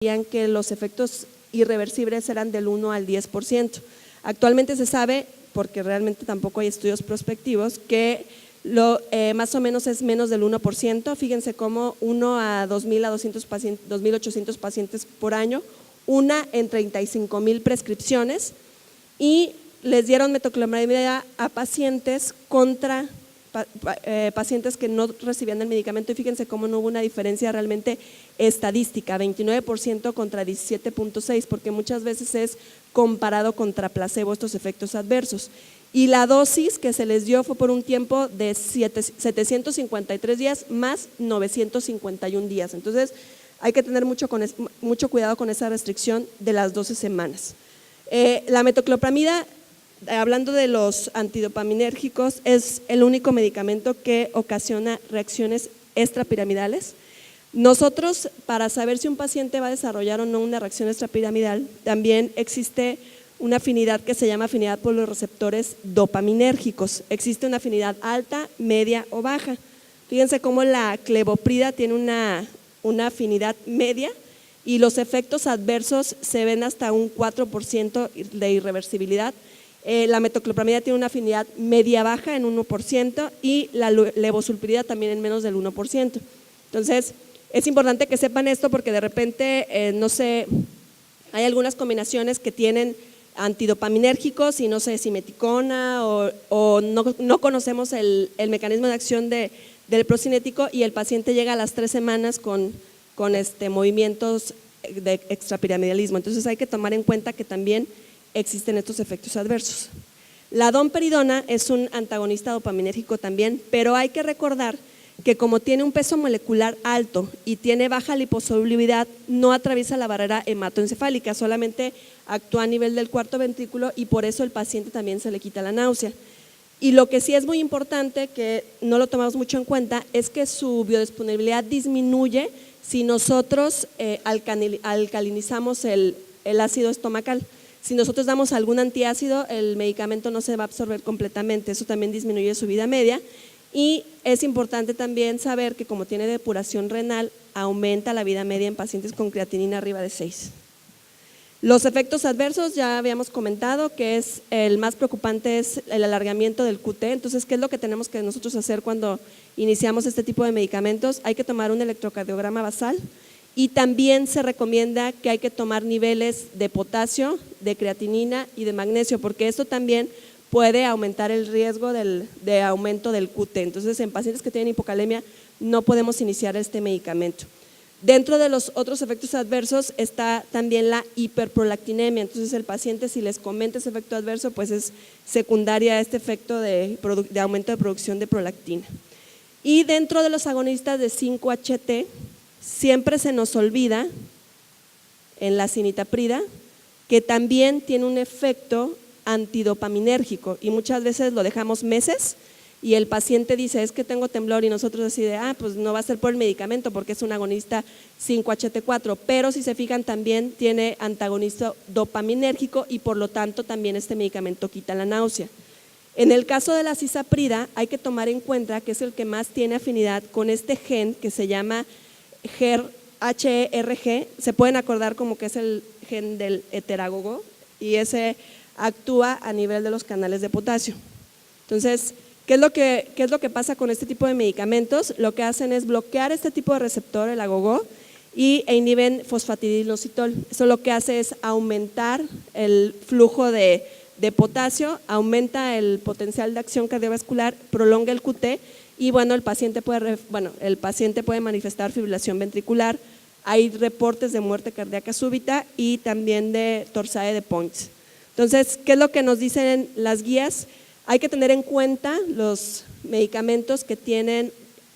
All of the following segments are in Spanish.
que los efectos irreversibles eran del 1 al 10%. Actualmente se sabe, porque realmente tampoco hay estudios prospectivos, que más o menos es menos del 1%. Fíjense cómo 1 a 2.000 a 2.800 pacientes por año, una en 35.000 prescripciones, y les dieron metoclopramida a pacientes contra pacientes que no recibían el medicamento, y fíjense cómo no hubo una diferencia realmente estadística, 29% contra 17.6%, porque muchas veces es comparado contra placebo estos efectos adversos. Y la dosis que se les dio fue por un tiempo de 753 días más 951 días. Entonces hay que tener mucho cuidado con esa restricción de las 12 semanas. La metoclopramida, hablando de los antidopaminérgicos, es el único medicamento que ocasiona reacciones extrapiramidales. Nosotros, para saber si un paciente va a desarrollar o no una reacción extrapiramidal, también existe una afinidad que se llama afinidad por los receptores dopaminérgicos. Existe una afinidad alta, media o baja. Fíjense cómo la clevoprida tiene una afinidad media, y los efectos adversos se ven hasta un 4% de irreversibilidad. La metoclopramida tiene una afinidad media-baja en 1%, y la levosulpirida también en menos del 1%. Entonces, es importante que sepan esto, porque de repente, no sé, hay algunas combinaciones que tienen antidopaminérgicos y no sé si meticona o no conocemos el mecanismo de acción del procinético, y el paciente llega a las 3 semanas con movimientos de extrapiramidalismo. Entonces hay que tomar en cuenta que también existen estos efectos adversos. La domperidona es un antagonista dopaminérgico también, pero hay que recordar que como tiene un peso molecular alto y tiene baja liposolubilidad, no atraviesa la barrera hematoencefálica, solamente actúa a nivel del cuarto ventrículo, y por eso el paciente también se le quita la náusea. Y lo que sí es muy importante, que no lo tomamos mucho en cuenta, es que su biodisponibilidad disminuye si nosotros alcalinizamos el ácido estomacal. Si nosotros damos algún antiácido, el medicamento no se va a absorber completamente, eso también disminuye su vida media. Y es importante también saber que como tiene depuración renal, aumenta la vida media en pacientes con creatinina arriba de 6. Los efectos adversos ya habíamos comentado que es el más preocupante, es el alargamiento del QT. Entonces, ¿qué es lo que tenemos que nosotros hacer cuando iniciamos este tipo de medicamentos? Hay que tomar un electrocardiograma basal, y también se recomienda que hay que tomar niveles de potasio, de creatinina y de magnesio, porque esto también puede aumentar el riesgo de aumento del QT. Entonces, en pacientes que tienen hipocalemia no podemos iniciar este medicamento. Dentro de los otros efectos adversos está también la hiperprolactinemia. Entonces, el paciente, si les comenta ese efecto adverso, pues es secundaria a este efecto de aumento de producción de prolactina. Y dentro de los agonistas de 5-HT, siempre se nos olvida en la cinitaprida que también tiene un efecto antidopaminérgico, y muchas veces lo dejamos meses y el paciente dice, es que tengo temblor, y nosotros decimos, pues no va a ser por el medicamento porque es un agonista 5-HT4, pero si se fijan también tiene antagonista dopaminérgico, y por lo tanto también este medicamento quita la náusea. En el caso de la cisaprida hay que tomar en cuenta que es el que más tiene afinidad con este gen que se llama HERG, se pueden acordar como que es el gen del heteragogo, y ese actúa a nivel de los canales de potasio. Entonces, ¿qué es lo que pasa con este tipo de medicamentos? Lo que hacen es bloquear este tipo de receptor, el agogó, e inhiben fosfatidilositol. Eso lo que hace es aumentar el flujo de potasio, aumenta el potencial de acción cardiovascular, prolonga el QT, y bueno, el paciente puede manifestar fibrilación ventricular. Hay reportes de muerte cardíaca súbita y también de torsade de Points. Entonces, ¿qué es lo que nos dicen las guías? Hay que tener en cuenta los medicamentos que tienen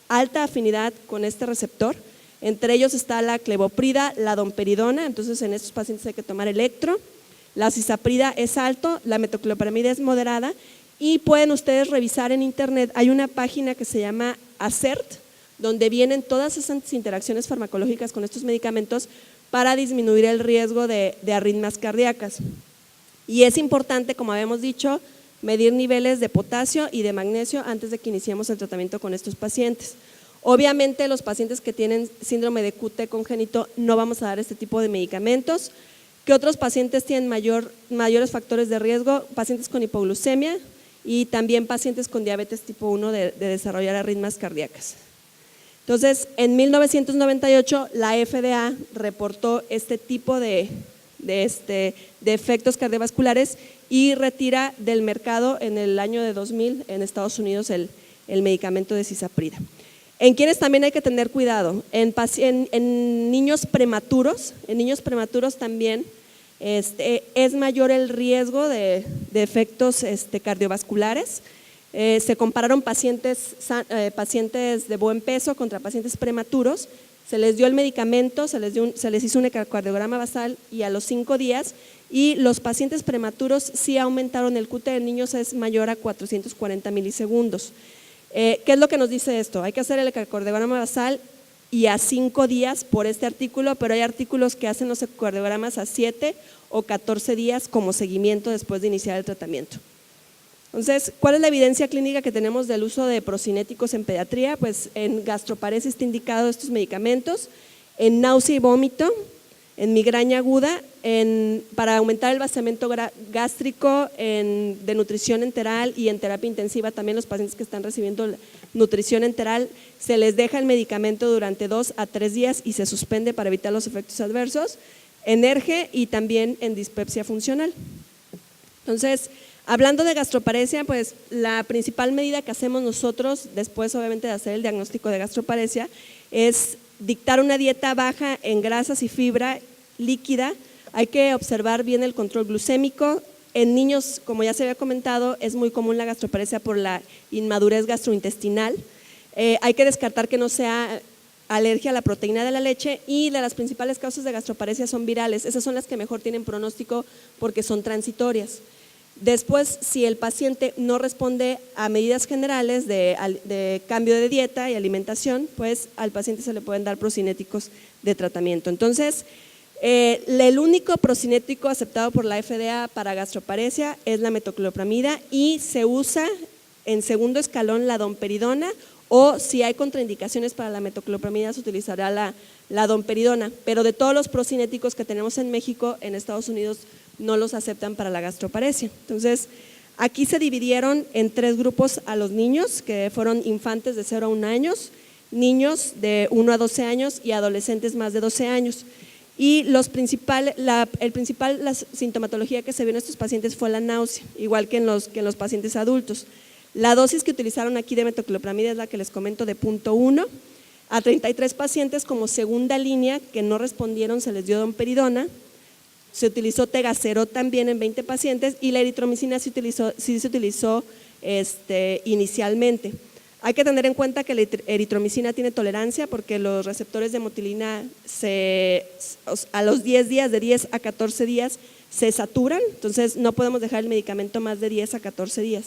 alta afinidad con este receptor. Entre ellos está la clevoprida, la domperidona. Entonces, en estos pacientes hay que tomar electro. La cisaprida es alto, la metoclopramida es moderada, y pueden ustedes revisar en internet, hay una página que se llama ACERT, donde vienen todas esas interacciones farmacológicas con estos medicamentos para disminuir el riesgo de arritmias cardíacas. Y es importante, como habíamos dicho, medir niveles de potasio y de magnesio antes de que iniciemos el tratamiento con estos pacientes. Obviamente los pacientes que tienen síndrome de QT congénito no vamos a dar este tipo de medicamentos. ¿Qué otros pacientes tienen mayores factores de riesgo? Pacientes con hipoglucemia y también pacientes con diabetes tipo 1 de desarrollar arritmias cardíacas. Entonces, en 1998 la FDA reportó este tipo de efectos cardiovasculares y retira del mercado en el año de 2000 en Estados Unidos el medicamento de cisaprida. En quienes también hay que tener cuidado, en niños prematuros, también es mayor el riesgo de efectos cardiovasculares. Se compararon pacientes de buen peso contra pacientes prematuros, se les dio el medicamento, se les hizo un ecocardiograma basal y a los 5 días, y los pacientes prematuros sí aumentaron el QT, en niños es mayor a 440 milisegundos. ¿Qué es lo que nos dice esto? Hay que hacer el ecocardiograma basal y a 5 días por este artículo, pero hay artículos que hacen los ecocardiogramas a 7 o 14 días como seguimiento después de iniciar el tratamiento. Entonces, ¿cuál es la evidencia clínica que tenemos del uso de procinéticos en pediatría? Pues en gastroparesia está indicado estos medicamentos, en náusea y vómito, en migraña aguda, para aumentar el vaciamiento gástrico, de nutrición enteral y en terapia intensiva. También los pacientes que están recibiendo nutrición enteral, se les deja el medicamento durante 2 a 3 días y se suspende para evitar los efectos adversos, en ERGE y también en dispepsia funcional. Entonces, hablando de gastroparesia, pues la principal medida que hacemos nosotros, después obviamente de hacer el diagnóstico de gastroparesia, es dictar una dieta baja en grasas y fibra líquida. Hay que observar bien el control glucémico. En niños, como ya se había comentado, es muy común la gastroparesia por la inmadurez gastrointestinal. Hay que descartar que no sea alergia a la proteína de la leche, y de las principales causas de gastroparesia son virales. Esas son las que mejor tienen pronóstico porque son transitorias. Después, si el paciente no responde a medidas generales de cambio de dieta y alimentación, pues al paciente se le pueden dar procinéticos de tratamiento. Entonces, el único procinético aceptado por la FDA para gastroparesia es la metoclopramida, y se usa en segundo escalón la domperidona, o si hay contraindicaciones para la metoclopramida se utilizará la domperidona, pero de todos los procinéticos que tenemos en México, en Estados Unidos no los aceptan para la gastroparesia. Entonces, aquí se dividieron en 3 grupos a los niños, que fueron infantes de 0 a 1 años, niños de 1 a 12 años y adolescentes más de 12 años. Y la sintomatología que se vio en estos pacientes fue la náusea, igual que en los pacientes adultos. La dosis que utilizaron aquí de metoclopramida es la que les comento, de 0.1. A 33 pacientes como segunda línea que no respondieron se les dio domperidona. Se utilizó tegacerot también en 20 pacientes, y la eritromicina sí se utilizó inicialmente. Hay que tener en cuenta que la eritromicina tiene tolerancia porque los receptores de motilina a los 10 días, de 10 a 14 días, se saturan, entonces no podemos dejar el medicamento más de 10 a 14 días.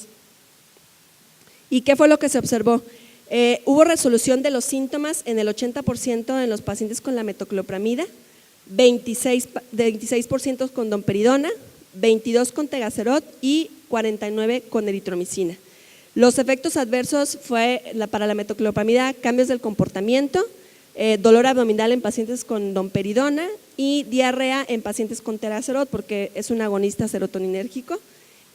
¿Y qué fue lo que se observó? Hubo resolución de los síntomas en el 80% en los pacientes con la metoclopramida, 26% con domperidona, 22% con tegacerot y 49% con eritromicina. Los efectos adversos fue para la metoclopramida cambios del comportamiento, dolor abdominal en pacientes con domperidona y diarrea en pacientes con tegacerot porque es un agonista serotoninérgico.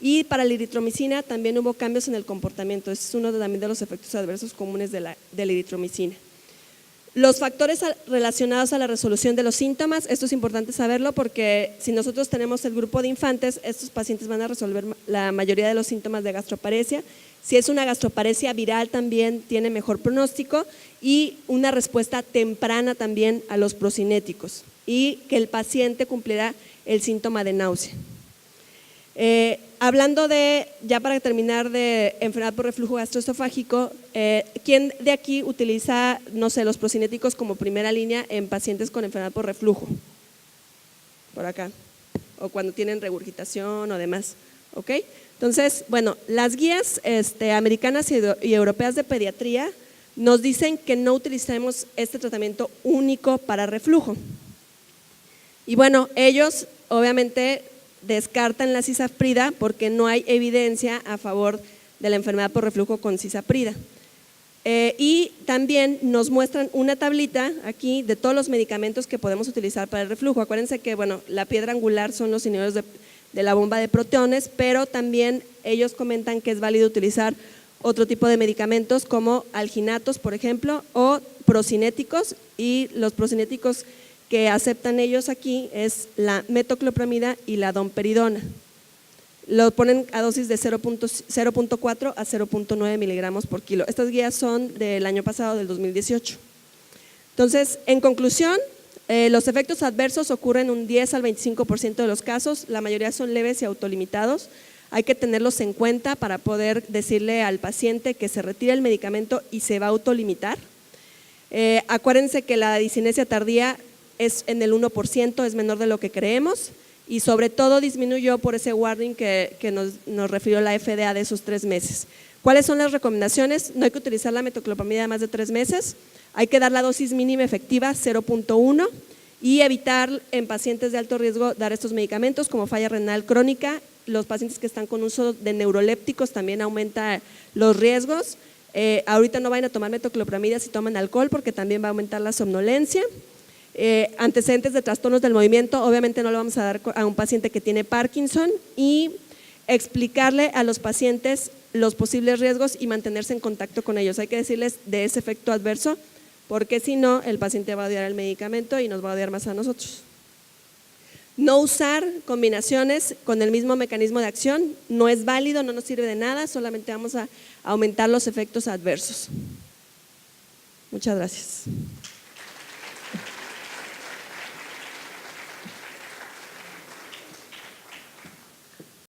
Y para la eritromicina también hubo cambios en el comportamiento, es uno también de los efectos adversos comunes de la eritromicina. Los factores relacionados a la resolución de los síntomas, esto es importante saberlo porque si nosotros tenemos el grupo de infantes, estos pacientes van a resolver la mayoría de los síntomas de gastroparesia. Si es una gastroparesia viral también tiene mejor pronóstico y una respuesta temprana también a los procinéticos, y que el paciente cumplirá el síntoma de náusea. Hablando ya para terminar, de enfermedad por reflujo gastroesofágico, ¿quién de aquí utiliza, no sé, los procinéticos como primera línea en pacientes con enfermedad por reflujo? Por acá, o cuando tienen regurgitación o demás, ¿ok? Entonces, bueno, las guías americanas y europeas de pediatría nos dicen que no utilicemos este tratamiento único para reflujo. Y bueno, ellos obviamente descartan la cisaprida porque no hay evidencia a favor de la enfermedad por reflujo con cisaprida. Y también nos muestran una tablita aquí de todos los medicamentos que podemos utilizar para el reflujo. Acuérdense que bueno, la piedra angular son los inhibidores de la bomba de protones, pero también ellos comentan que es válido utilizar otro tipo de medicamentos como alginatos, por ejemplo, o procinéticos, y los procinéticos que aceptan ellos aquí es la metoclopramida y la domperidona. Lo ponen a dosis de 0.4 a 0.9 miligramos por kilo. Estas guías son del año pasado, del 2018. Entonces, en conclusión, los efectos adversos ocurren un 10 al 25% de los casos, la mayoría son leves y autolimitados. Hay que tenerlos en cuenta para poder decirle al paciente que se retire el medicamento y se va a autolimitar. Acuérdense que la disinesia tardía es en el 1%, es menor de lo que creemos, y sobre todo disminuyó por ese warning que nos refirió la FDA de esos 3 meses. ¿Cuáles son las recomendaciones? No hay que utilizar la metoclopramida más de 3 meses, hay que dar la dosis mínima efectiva 0.1 y evitar en pacientes de alto riesgo dar estos medicamentos como falla renal crónica. Los pacientes que están con uso de neurolépticos también aumenta los riesgos. Ahorita no vayan a tomar metoclopramida si toman alcohol porque también va a aumentar la somnolencia. Antecedentes de trastornos del movimiento, obviamente no lo vamos a dar a un paciente que tiene Parkinson, y explicarle a los pacientes los posibles riesgos y mantenerse en contacto con ellos. Hay que decirles de ese efecto adverso porque si no el paciente va a odiar el medicamento y nos va a odiar más a nosotros. No usar combinaciones con el mismo mecanismo de acción, no es válido, no nos sirve de nada, solamente vamos a aumentar los efectos adversos. Muchas gracias.